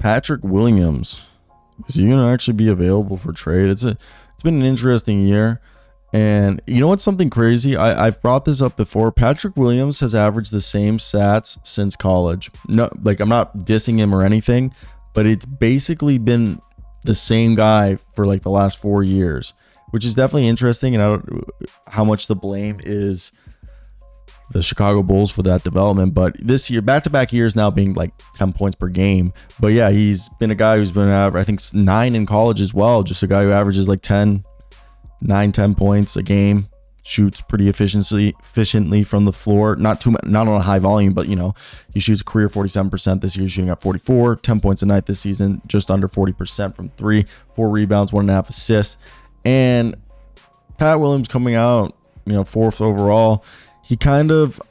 Patrick Williams. Is he gonna actually be available for trade? It's been an interesting year. And you know what's something crazy? I've brought this up before. Patrick Williams has averaged the same stats since college. No, like I'm not dissing him or anything, but it's basically been the same guy for like the last 4 years, which is definitely interesting. And I don't know how much the blame is the Chicago Bulls for that development, but this year, back-to-back years now being like 10 points per game. But yeah, he's been a guy who's been, I think, 9 in college as well. Just a guy who averages like 10 points a game, shoots pretty efficiently from the floor. Not on a high volume, but you know, he shoots a career 47% this year, shooting at 44, 10 points a night this season, just under 40% from 3, 4 rebounds, 1.5 assists. And Pat Williams coming out, you know, 4th overall. He kind of,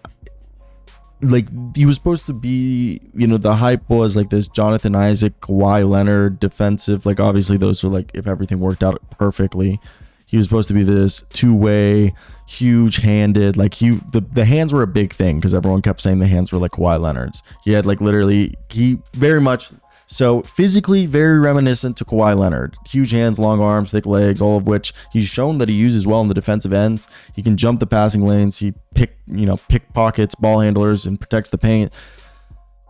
like, he was supposed to be, you know, the hype was like this Jonathan Isaac, Kawhi Leonard defensive, like obviously those were like, if everything worked out perfectly, he was supposed to be this two-way, huge-handed, like the hands were a big thing because everyone kept saying the hands were like Kawhi Leonard's. He had like literally, he very much, so physically very reminiscent to Kawhi Leonard. Huge hands, long arms, thick legs, all of which he's shown that he uses well in the defensive end. He can jump the passing lanes. He pickpockets ball handlers and protects the paint.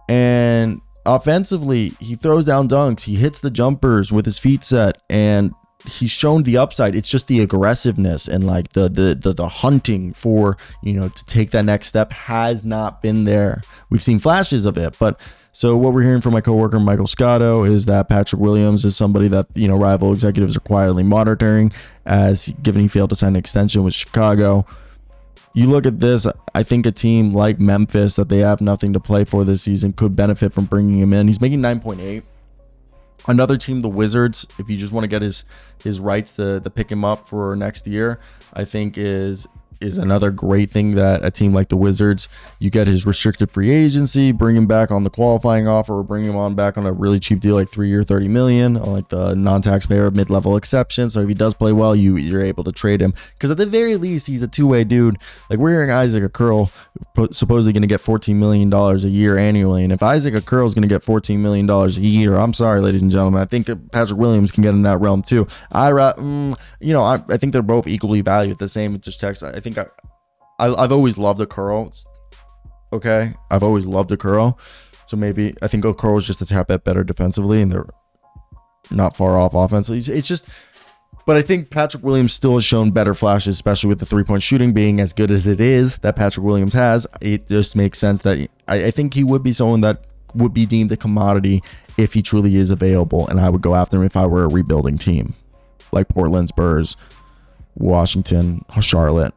And offensively, he throws down dunks. He hits the jumpers with his feet set, and he's shown the upside. It's just the aggressiveness and like the hunting for, you know, to take that next step has not been there. We've seen flashes of it, but so what we're hearing from my coworker Michael Scotto is that Patrick Williams is somebody that, you know, rival executives are quietly monitoring, as given he failed to sign an extension with Chicago. You look at this, I think a team like Memphis that they have nothing to play for this season could benefit from bringing him in. He's making 9.8. Another team, the Wizards, if you just want to get his rights to pick him up for next year, I think is another great thing that a team like the Wizards, you get his restricted free agency, bring him back on the qualifying offer, or bring him on back on a really cheap deal, like 3-year, $30 million, on like the non-taxpayer mid-level exception. So if he does play well, you're able to trade him, because at the very least, he's a two-way dude. Like we're hearing Isaac Okoro supposedly going to get $14 million a year annually, and if Isaac Okoro is going to get $14 million a year, I'm sorry, ladies and gentlemen, I think Patrick Williams can get in that realm too. I think they're both equally valued the same. It's just text. I think I've always loved Okoro. Okay, I've always loved Okoro. So maybe I think Okoro is just a tap bit better defensively, and they're not far off offensively. It's just, but I think Patrick Williams still has shown better flashes, especially with the 3-point shooting being as good as it is that Patrick Williams has. It just makes sense that I think he would be someone that would be deemed a commodity if he truly is available, and I would go after him if I were a rebuilding team like Portland, Spurs, Washington, Charlotte.